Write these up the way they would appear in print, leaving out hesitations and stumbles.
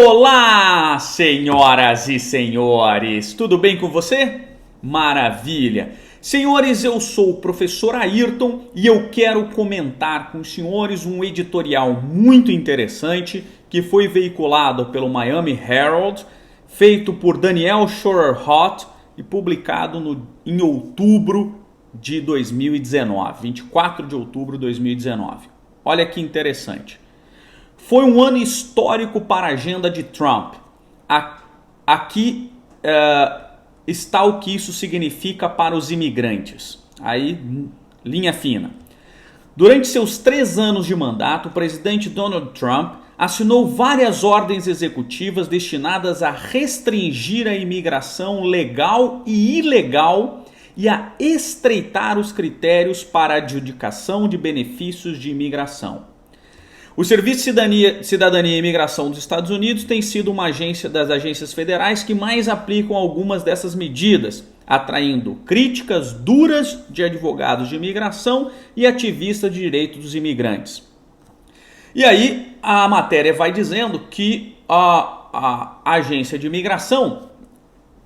Olá, senhoras e senhores, tudo bem com você? Maravilha! Senhores, eu sou o professor Ayrton e eu quero comentar com os senhores um editorial muito interessante que foi veiculado pelo Miami Herald, feito por Daniel Schorerhott e publicado em outubro de 2019, 24 de outubro de 2019. Olha que interessante. Foi um ano histórico para a agenda de Trump. Aqui está o que isso significa para os imigrantes. Aí, linha fina. Durante seus 3 anos de mandato, o presidente Donald Trump assinou várias ordens executivas destinadas a restringir a imigração legal e ilegal e a estreitar os critérios para a adjudicação de benefícios de imigração. O Serviço de Cidadania e Imigração dos Estados Unidos tem sido uma das agências federais que mais aplicam algumas dessas medidas, atraindo críticas duras de advogados de imigração e ativistas de direitos dos imigrantes. E aí a matéria vai dizendo que a agência de imigração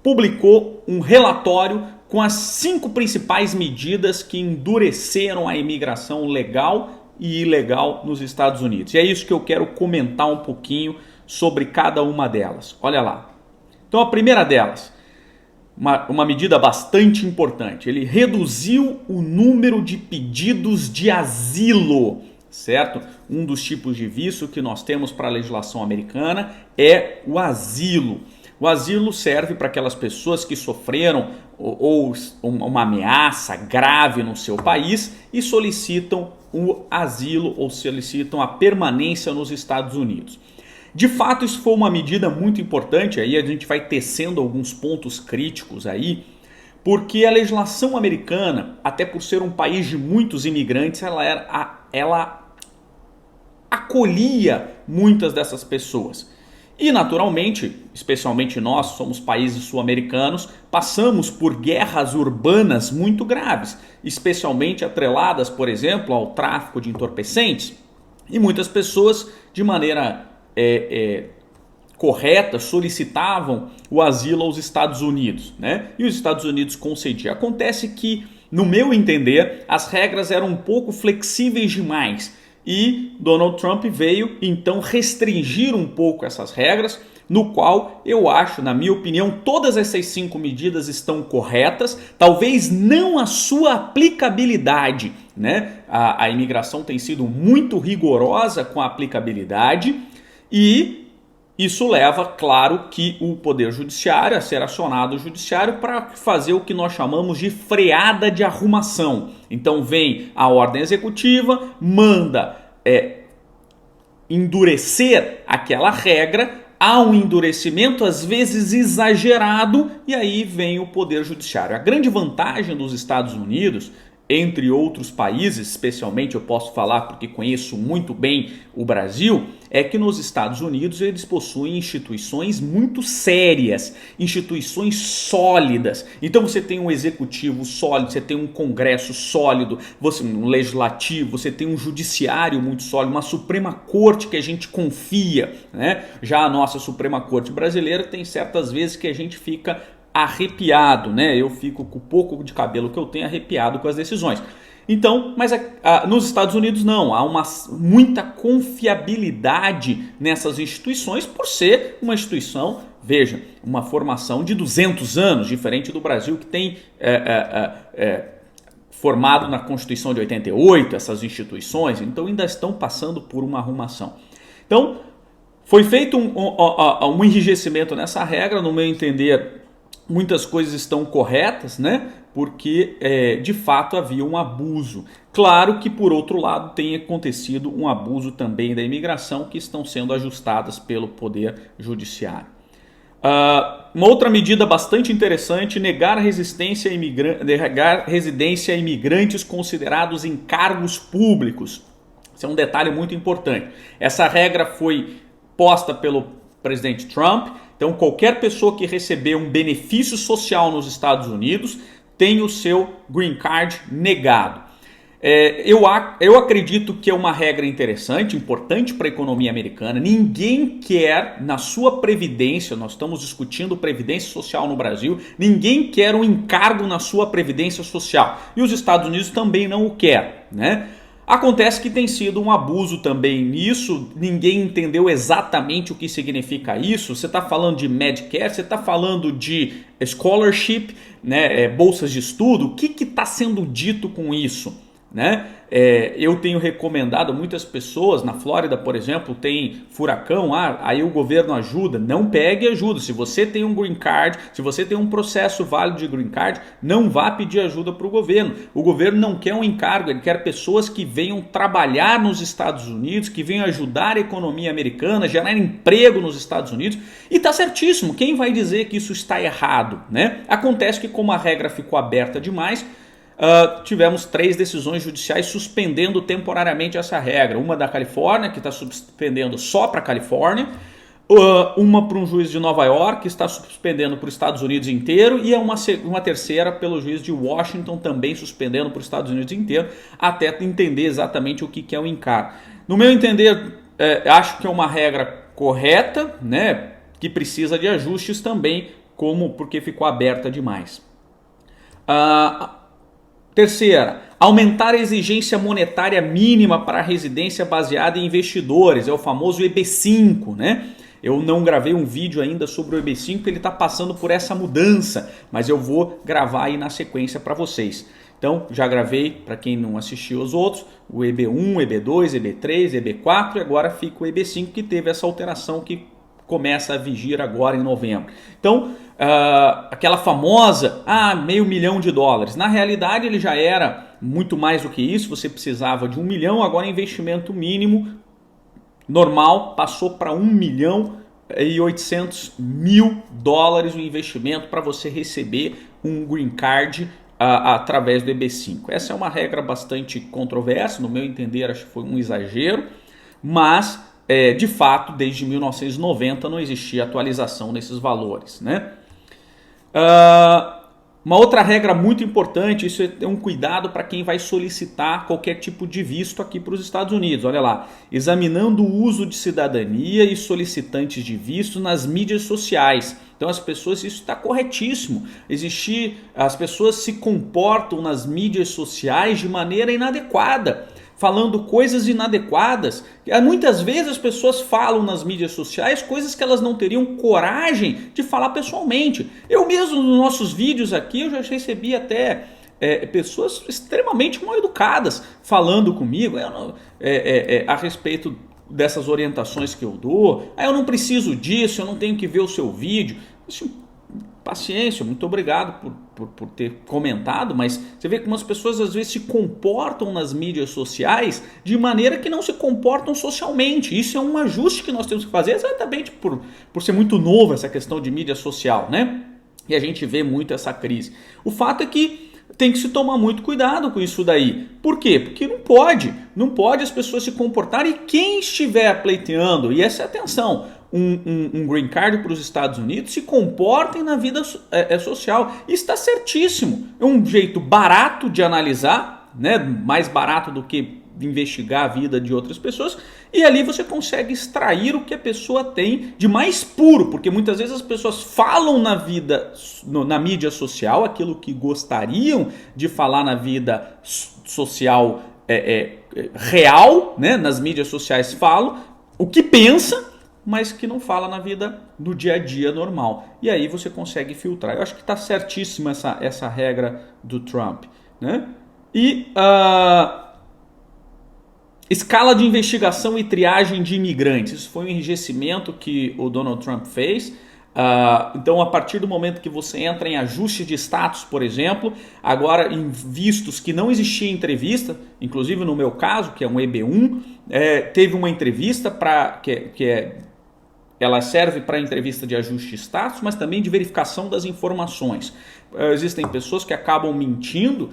publicou um relatório com as 5 principais medidas que endureceram a imigração legal e ilegal nos Estados Unidos. E é isso que eu quero comentar um pouquinho sobre cada uma delas. Olha lá. Então a primeira delas, uma medida bastante importante. Ele reduziu o número de pedidos de asilo, certo? Um dos tipos de visto que nós temos para a legislação americana é o asilo. O asilo serve para aquelas pessoas que sofreram ou uma ameaça grave no seu país e solicitam o asilo ou solicitam a permanência nos Estados Unidos. De fato, isso foi uma medida muito importante, aí a gente vai tecendo alguns pontos críticos aí, porque a legislação americana, até por ser um país de muitos imigrantes, ela acolhia muitas dessas pessoas. E naturalmente, especialmente nós, somos países sul-americanos, passamos por guerras urbanas muito graves, especialmente atreladas, por exemplo, ao tráfico de entorpecentes. E muitas pessoas, de maneira correta, solicitavam o asilo aos Estados Unidos, né? E os Estados Unidos concediam. Acontece que, no meu entender, as regras eram um pouco flexíveis demais. E Donald Trump veio então restringir um pouco essas regras, no qual eu acho, na minha opinião, todas essas 5 medidas estão corretas, talvez não a sua aplicabilidade, né? A imigração tem sido muito rigorosa com a aplicabilidade e isso leva, claro, que o Poder Judiciário, a ser acionado o Judiciário para fazer o que nós chamamos de freada de arrumação. Então vem a ordem executiva, manda endurecer aquela regra, há um endurecimento às vezes exagerado e aí vem o Poder Judiciário. A grande vantagem dos Estados Unidos, entre outros países, especialmente eu posso falar porque conheço muito bem o Brasil, é que nos Estados Unidos eles possuem instituições muito sérias, instituições sólidas. Então você tem um executivo sólido, você tem um congresso sólido, um legislativo, você tem um judiciário muito sólido, uma Suprema Corte que a gente confia, né? Já a nossa Suprema Corte brasileira tem certas vezes que a gente fica arrepiado, né? Eu fico com o pouco de cabelo que eu tenho arrepiado com as decisões. Então, mas nos Estados Unidos não, há muita confiabilidade nessas instituições por ser uma instituição, veja, uma formação de 200 anos, diferente do Brasil que tem formado na Constituição de 88, essas instituições, então ainda estão passando por uma arrumação. Então, foi feito um enrijecimento nessa regra, no meu entender, muitas coisas estão corretas, né? Porque de fato havia um abuso. Claro que por outro lado tem acontecido um abuso também da imigração que estão sendo ajustadas pelo Poder Judiciário. Uma outra medida bastante interessante, negar residência a imigrantes considerados em cargos públicos. Esse é um detalhe muito importante. Essa regra foi posta pelo presidente Trump. Então qualquer pessoa que receber um benefício social nos Estados Unidos tem o seu green card negado. Eu acredito que é uma regra interessante, importante para a economia americana. Ninguém quer na sua previdência, nós estamos discutindo previdência social no Brasil, ninguém quer um encargo na sua previdência social. E os Estados Unidos também não o querem, né? Acontece que tem sido um abuso também nisso, ninguém entendeu exatamente o que significa isso. Você está falando de Medicare, você está falando de scholarship, né, bolsas de estudo, o que está sendo dito com isso? Né? Eu tenho recomendado a muitas pessoas, na Flórida, por exemplo, tem furacão, aí o governo ajuda. Não pegue ajuda. Se você tem um green card, se você tem um processo válido de green card, não vá pedir ajuda para o governo. O governo não quer um encargo, ele quer pessoas que venham trabalhar nos Estados Unidos, que venham ajudar a economia americana, gerar emprego nos Estados Unidos. E está certíssimo, quem vai dizer que isso está errado? Né? Acontece que como a regra ficou aberta demais, tivemos 3 decisões judiciais suspendendo temporariamente essa regra. Uma da Califórnia, que está suspendendo só para a Califórnia, uma para um juiz de Nova York, que está suspendendo para os Estados Unidos inteiro, e uma terceira pelo juiz de Washington, também suspendendo para os Estados Unidos inteiro, até entender exatamente o que é o encargo. No meu entender, acho que é uma regra correta, né, que precisa de ajustes também, porque ficou aberta demais. Terceira, aumentar a exigência monetária mínima para a residência baseada em investidores, é o famoso EB5, né? Eu não gravei um vídeo ainda sobre o EB5, ele está passando por essa mudança, mas eu vou gravar aí na sequência para vocês. Então, já gravei, para quem não assistiu os outros, o EB1, EB2, EB3, EB4 e agora fica o EB5 que teve essa alteração que começa a vigir agora em novembro. Então, aquela famosa, $500 mil. Na realidade, ele já era muito mais do que isso, você precisava de 1 milhão, agora investimento mínimo normal passou para $1.800.000 o investimento para você receber um green card através do EB5. Essa é uma regra bastante controversa, no meu entender acho que foi um exagero, mas de fato, desde 1990 não existia atualização nesses valores, né? Uma outra regra muito importante, isso é um cuidado para quem vai solicitar qualquer tipo de visto aqui para os Estados Unidos. Olha lá, examinando o uso de cidadania e solicitantes de visto nas mídias sociais. Então as pessoas, isso está corretíssimo. As pessoas se comportam nas mídias sociais de maneira inadequada, falando coisas inadequadas. Muitas vezes as pessoas falam nas mídias sociais coisas que elas não teriam coragem de falar pessoalmente. Eu mesmo, nos nossos vídeos aqui, eu já recebi até pessoas extremamente mal educadas falando comigo a respeito dessas orientações que eu dou. Eu não preciso disso, eu não tenho que ver o seu vídeo. Paciência, muito obrigado por ter comentado, mas você vê como as pessoas às vezes se comportam nas mídias sociais de maneira que não se comportam socialmente. Isso é um ajuste que nós temos que fazer exatamente por ser muito novo essa questão de mídia social, né? E a gente vê muito essa crise. O fato é que tem que se tomar muito cuidado com isso daí. Por quê? Porque não pode as pessoas se comportarem, e quem estiver pleiteando, e essa é a atenção, um green card para os Estados Unidos, se comportem na vida social. Isso está certíssimo. É um jeito barato de analisar, né? Mais barato do que investigar a vida de outras pessoas, e ali você consegue extrair o que a pessoa tem de mais puro, porque muitas vezes as pessoas falam na mídia social aquilo que gostariam de falar na vida social real, né? Nas mídias sociais falam o que pensa, mas que não fala na vida do dia a dia normal. E aí você consegue filtrar. Eu acho que está certíssima essa regra do Trump, né? E escala de investigação e triagem de imigrantes. Isso foi um enrijecimento que o Donald Trump fez. Então, a partir do momento que você entra em ajuste de status, por exemplo, agora em vistos que não existia entrevista, inclusive no meu caso, que é um EB1, teve uma entrevista ela serve para entrevista de ajuste de status, mas também de verificação das informações. Existem pessoas que acabam mentindo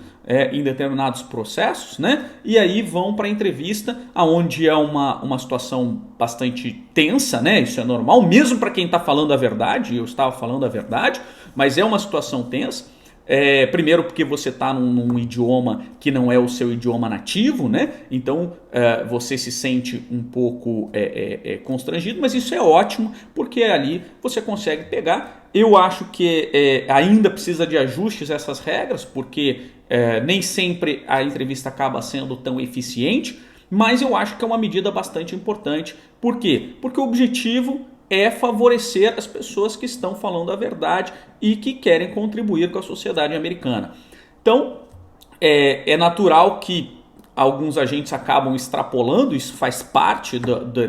em determinados processos, né? E aí vão para a entrevista, onde é uma situação bastante tensa, né? Isso é normal, mesmo para quem está falando a verdade. Eu estava falando a verdade, mas é uma situação tensa. Primeiro porque você está num idioma que não é o seu idioma nativo, né? Então você se sente um pouco constrangido, mas isso é ótimo porque ali você consegue pegar. Eu acho que ainda precisa de ajustes essas regras, porque nem sempre a entrevista acaba sendo tão eficiente, mas eu acho que é uma medida bastante importante. Por quê? Porque o objetivo é favorecer as pessoas que estão falando a verdade e que querem contribuir com a sociedade americana. Então, é natural que alguns agentes acabam extrapolando, isso faz parte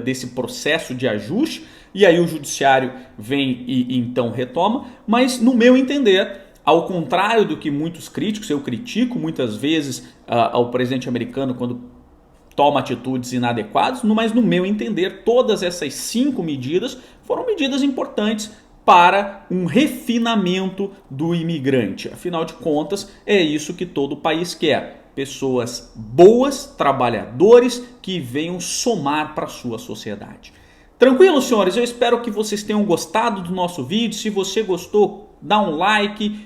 desse processo de ajuste, e aí o judiciário vem e então retoma, mas no meu entender, ao contrário do que muitos críticos, eu critico muitas vezes ao presidente americano quando toma atitudes inadequadas, mas no meu entender, todas essas 5 medidas foram medidas importantes para um refinamento do imigrante. Afinal de contas, é isso que todo país quer. Pessoas boas, trabalhadores, que venham somar para a sua sociedade. Tranquilo, senhores? Eu espero que vocês tenham gostado do nosso vídeo. Se você gostou, dá um like,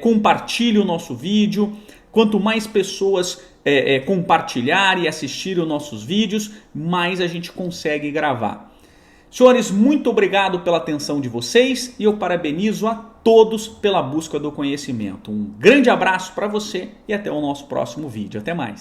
compartilhe o nosso vídeo. Quanto mais pessoas compartilhar e assistir os nossos vídeos, mais a gente consegue gravar. Senhores, muito obrigado pela atenção de vocês e eu parabenizo a todos pela busca do conhecimento. Um grande abraço para você e até o nosso próximo vídeo. Até mais.